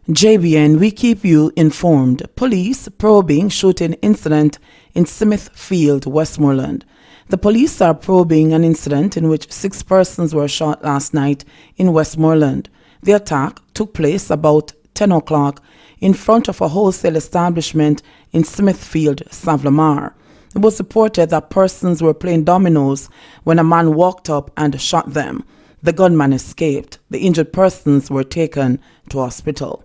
JBN, we keep you informed. Police probing shooting incident in Smithfield, Westmoreland. The police are probing an incident in which 6 persons were shot last night in Westmoreland. The attack took place about 10 o'clock in front of a wholesale establishment in Smithfield, Savlamar. It was reported that persons were playing dominoes when a man walked up and shot them. The gunman escaped. The injured persons were taken to hospital.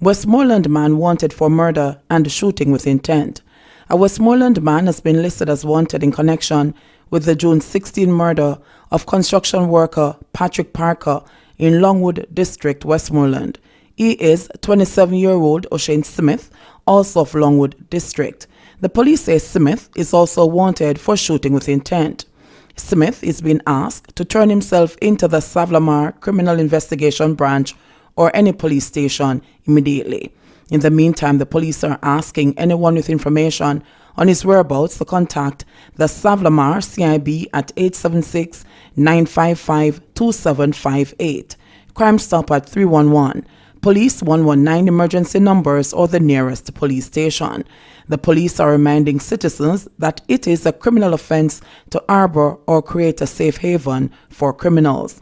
Westmoreland man wanted for murder and shooting with intent. A Westmoreland man has been listed as wanted in connection with the June 16 murder of construction worker Patrick Parker in Longwood District, Westmoreland. He is 27-year-old O'Shane Smith, also of Longwood District. The police say Smith is also wanted for shooting with intent. Smith is being asked to turn himself into the Savlamar Criminal Investigation Branch or any police station immediately. In the meantime, the police are asking anyone with information on his whereabouts to contact the Savlamar CIB at 876-955-2758, Crime Stop at 311, Police 119 emergency numbers or the nearest police station. The police are reminding citizens that it is a criminal offense to harbor or create a safe haven for criminals.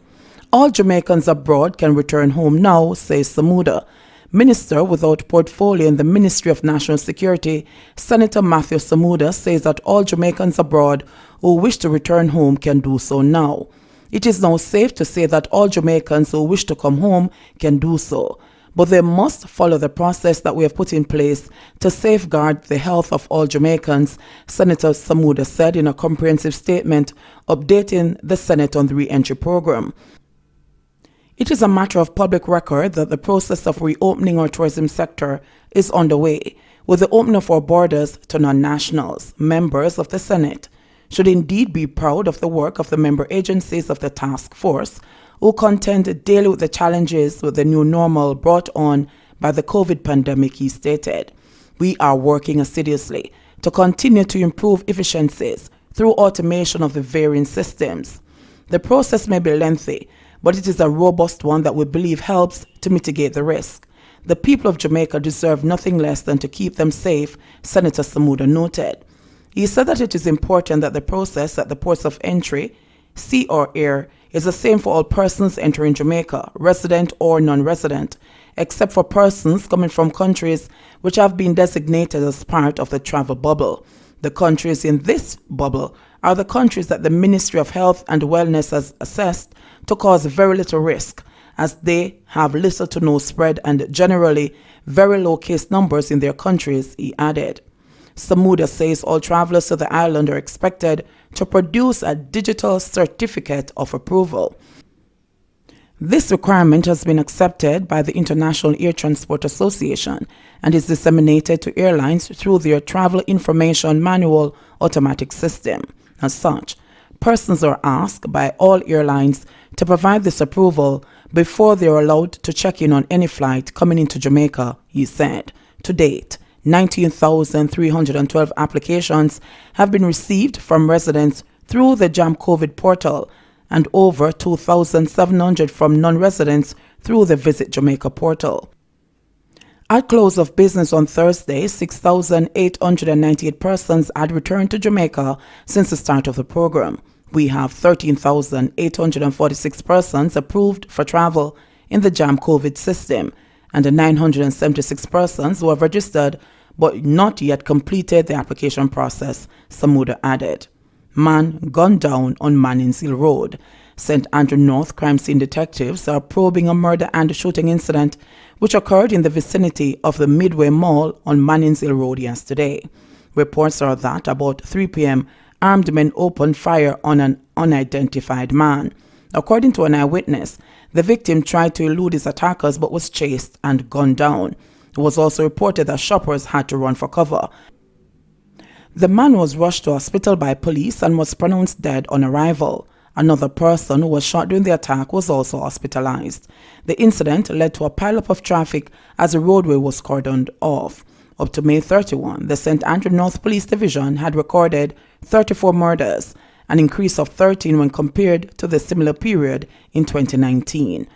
All Jamaicans abroad can return home now, says Samuda. Minister without portfolio in the Ministry of National Security, Senator Matthew Samuda, says that all Jamaicans abroad who wish to return home can do so now. It is now safe to say that all Jamaicans who wish to come home can do so, but they must follow the process that we have put in place to safeguard the health of all Jamaicans, Senator Samuda said in a comprehensive statement updating the Senate on the re-entry program. It is a matter of public record that the process of reopening our tourism sector is underway, with the opening of our borders to non-nationals. Members of the Senate should indeed be proud of the work of the member agencies of the task force, who contend daily with the challenges with the new normal brought on by the COVID pandemic, he stated. We are working assiduously to continue to improve efficiencies through automation of the varying systems. The process may be lengthy, but it is a robust one that we believe helps to mitigate the risk. The people of Jamaica deserve nothing less than to keep them safe, Senator Samuda noted. He said that it is important that the process at the ports of entry, sea or air, is the same for all persons entering Jamaica, resident or non-resident, except for persons coming from countries which have been designated as part of the travel bubble. The countries in this bubble are the countries that the Ministry of Health and Wellness has assessed to cause very little risk, as they have little to no spread and generally very low case numbers in their countries, he added. Samuda says all travelers to the island are expected to produce a digital certificate of approval. This requirement has been accepted by the International Air Transport Association and is disseminated to airlines through their Travel Information Manual automatic system. As such, persons are asked by all airlines to provide this approval before they are allowed to check in on any flight coming into Jamaica, he said. To date, 19,312 applications have been received from residents through the Jam COVID portal and over 2,700 from non-residents through the Visit Jamaica portal. At close of business on Thursday, 6,898 persons had returned to Jamaica since the start of the program. We have 13,846 persons approved for travel in the Jam COVID system and 976 persons who have registered but not yet completed the application process, Samuda added. Man gunned down on Mannings Hill Road. St. Andrew North crime scene detectives are probing a murder and shooting incident which occurred in the vicinity of the Midway Mall on Mannings Hill Road yesterday. Reports are that about 3 p.m., armed men opened fire on an unidentified man. According to an eyewitness, the victim tried to elude his attackers but was chased and gunned down. It was also reported that shoppers had to run for cover. The man was rushed to hospital by police and was pronounced dead on arrival. Another person who was shot during the attack was also hospitalized. The incident led to a pileup of traffic as the roadway was cordoned off. Up to May 31, the St. Andrew North Police Division had recorded 34 murders, an increase of 13 when compared to the similar period in 2019.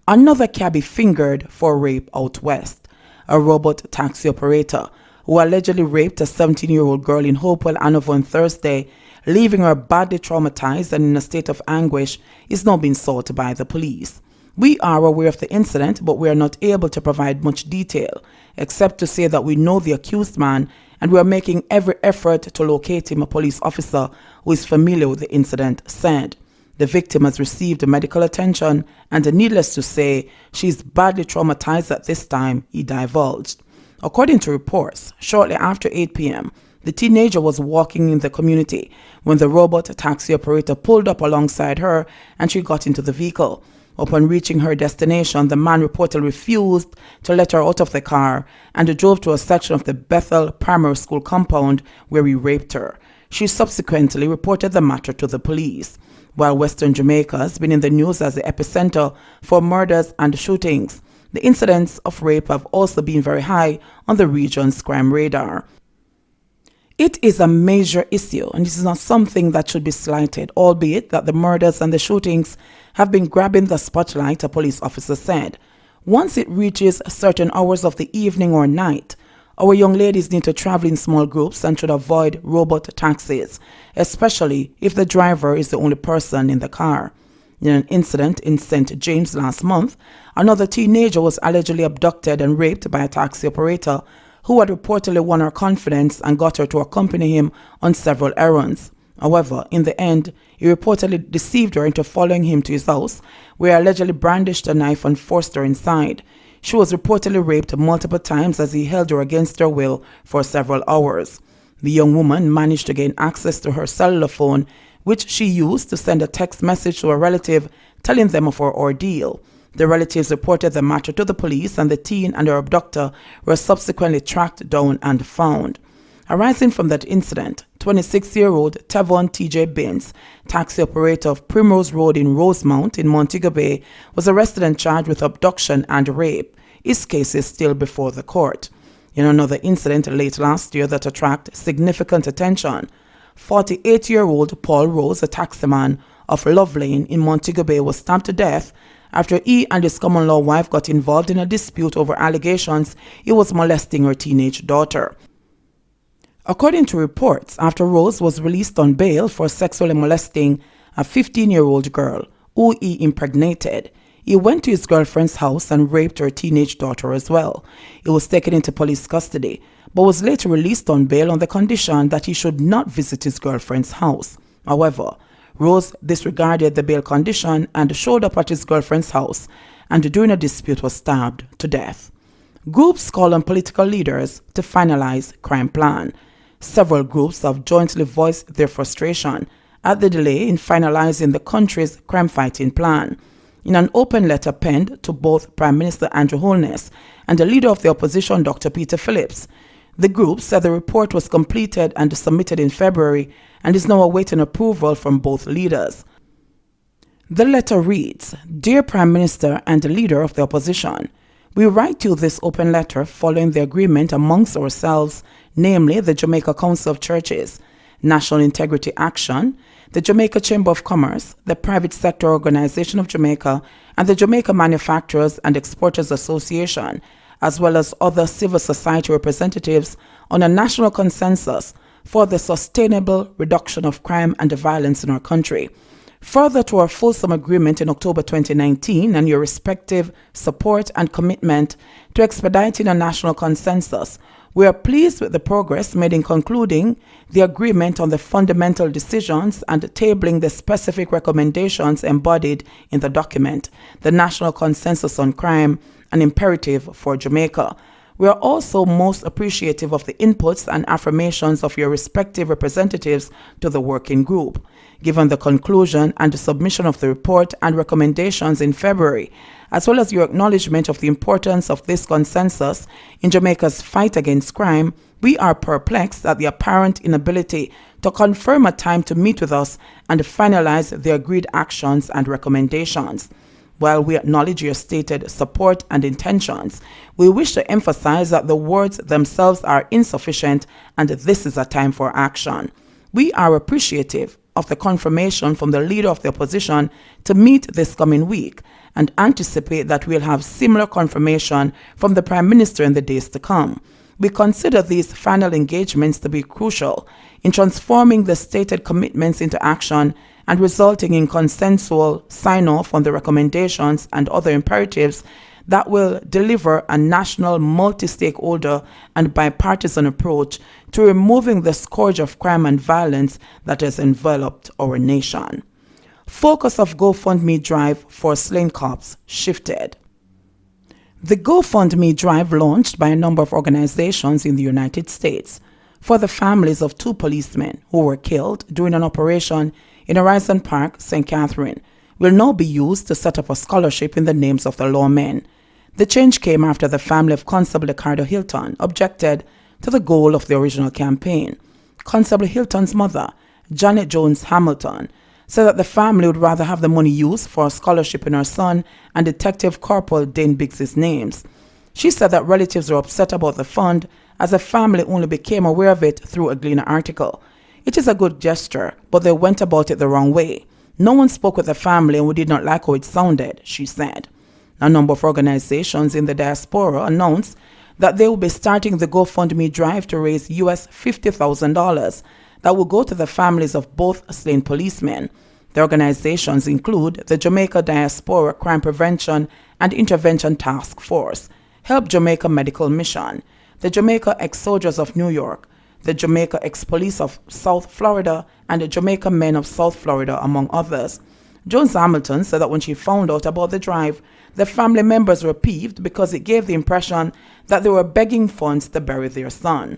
Another cabbie fingered for rape out west. a robot taxi operator, who allegedly raped a 17-year-old girl in Hopewell, Hanover on Thursday, leaving her badly traumatized and in a state of anguish, is now being sought by the police. We are aware of the incident, but we are not able to provide much detail, except to say that we know the accused man and we are making every effort to locate him, a police officer who is familiar with the incident said. The victim has received medical attention and, needless to say, she is badly traumatized at this time, he divulged. According to reports, shortly after 8 p.m., the teenager was walking in the community when the robot taxi operator pulled up alongside her and she got into the vehicle. Upon reaching her destination, the man reportedly refused to let her out of the car and drove to a section of the Bethel Primary School compound where he raped her. She subsequently reported the matter to the police. While Western Jamaica has been in the news as the epicenter for murders and shootings, the incidents of rape have also been very high on the region's crime radar. It is a major issue, and this is not something that should be slighted, albeit that the murders and the shootings have been grabbing the spotlight, a police officer said. Once it reaches certain hours of the evening or night, our young ladies need to travel in small groups and should avoid robot taxis, especially if the driver is the only person in the car. In an incident in St. James last month, another teenager was allegedly abducted and raped by a taxi operator who had reportedly won her confidence and got her to accompany him on several errands. However, in the end, he reportedly deceived her into following him to his house, where he allegedly brandished a knife and forced her inside. She was reportedly raped multiple times as he held her against her will for several hours. The young woman managed to gain access to her cellular phone, which she used to send a text message to a relative telling them of her ordeal. The relatives reported the matter to the police, and the teen and her abductor were subsequently tracked down and found. Arising from that incident, 26-year-old Tevon T.J. Binns, taxi operator of Primrose Road in Rosemount in Montego Bay, was arrested and charged with abduction and rape. His case is still before the court. In another incident late last year that attracted significant attention, 48-year-old Paul Rose, a taximan of Love Lane in Montego Bay, was stabbed to death after he and his common-law wife got involved in a dispute over allegations he was molesting her teenage daughter. According to reports, after Rose was released on bail for sexually molesting a 15-year-old girl who he impregnated, he went to his girlfriend's house and raped her teenage daughter as well. He was taken into police custody, but was later released on bail on the condition that he should not visit his girlfriend's house. However, Rose disregarded the bail condition and showed up at his girlfriend's house, and during a dispute was stabbed to death. Groups call on political leaders to finalize crime plan. Several groups have jointly voiced their frustration at the delay in finalizing the country's crime-fighting plan. In an open letter penned to both Prime Minister Andrew Holness and the leader of the opposition, Dr. Peter Phillips, the group said the report was completed and submitted in February and is now awaiting approval from both leaders. The letter reads, "Dear Prime Minister and the Leader of the Opposition, we write you this open letter following the agreement amongst ourselves, namely the Jamaica Council of Churches, National Integrity Action, the Jamaica Chamber of Commerce, the Private Sector Organization of Jamaica, and the Jamaica Manufacturers and Exporters Association, as well as other civil society representatives, on a national consensus for the sustainable reduction of crime and violence in our country. Further to our fulsome agreement in October 2019 and your respective support and commitment to expediting a national consensus, we are pleased with the progress made in concluding the agreement on the fundamental decisions and tabling the specific recommendations embodied in the document, the National Consensus on Crime, an Imperative for Jamaica. We are also most appreciative of the inputs and affirmations of your respective representatives to the working group. Given the conclusion and the submission of the report and recommendations in February, as well as your acknowledgement of the importance of this consensus in Jamaica's fight against crime, we are perplexed at the apparent inability to confirm a time to meet with us and finalize the agreed actions and recommendations. While we acknowledge your stated support and intentions, we wish to emphasize that the words themselves are insufficient and this is a time for action. We are appreciative of the confirmation from the leader of the opposition to meet this coming week and anticipate that we'll have similar confirmation from the Prime Minister in the days to come. We consider these final engagements to be crucial in transforming the stated commitments into action and resulting in consensual sign-off on the recommendations and other imperatives that will deliver a national, multi-stakeholder and bipartisan approach to removing the scourge of crime and violence that has enveloped our nation. Focus of GoFundMe drive for slain cops shifted. The GoFundMe drive, launched by a number of organizations in the United States for the families of 2 policemen who were killed during an operation in Horizon Park, St. Catherine, will now be used to set up a scholarship in the names of the lawmen. The change came after the family of Constable Ricardo Hilton objected to the goal of the original campaign. Constable Hilton's mother, Janet Jones Hamilton, said that the family would rather have the money used for a scholarship in her son and Detective Corporal Dane Biggs' names. She said that relatives were upset about the fund as the family only became aware of it through a Gleaner article. It is a good gesture, but they went about it the wrong way. No one spoke with the family and we did not like how it sounded, she said. A number of organizations in the diaspora announced that they will be starting the GoFundMe drive to raise US $50,000 that will go to the families of both slain policemen. The organizations include the Jamaica Diaspora Crime Prevention and Intervention Task Force, Help Jamaica Medical Mission, the Jamaica Ex-Soldiers of New York, the Jamaica Ex-Police of South Florida, and the Jamaica Men of South Florida, among others. Jones Hamilton said that when she found out about the drive, the family members were peeved because it gave the impression that they were begging funds to bury their son.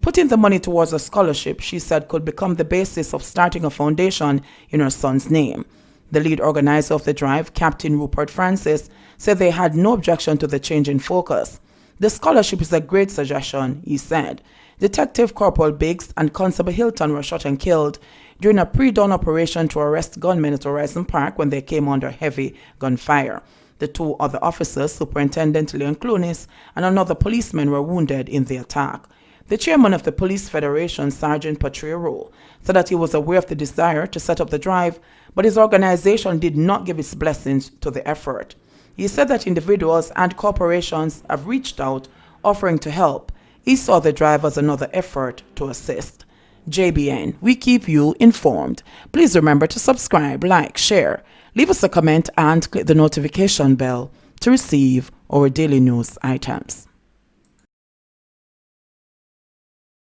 Putting the money towards a scholarship, she said, could become the basis of starting a foundation in her son's name. The lead organizer of the drive, Captain Rupert Francis, said they had no objection to the change in focus. The scholarship is a great suggestion, he said. Detective Corporal Biggs and Constable Hilton were shot and killed during a pre-dawn operation to arrest gunmen at Horizon Park when they came under heavy gunfire. The 2 other officers, Superintendent Leon Clunis and another policeman, were wounded in the attack. The chairman of the Police Federation, Sergeant Patria Rowe, said that he was aware of the desire to set up the drive, but his organization did not give its blessings to the effort. He said that individuals and corporations have reached out offering to help. He saw the drive as another effort to assist. JBN, we keep you informed. Please remember to subscribe, like, share, leave us a comment and click the notification bell to receive our daily news items.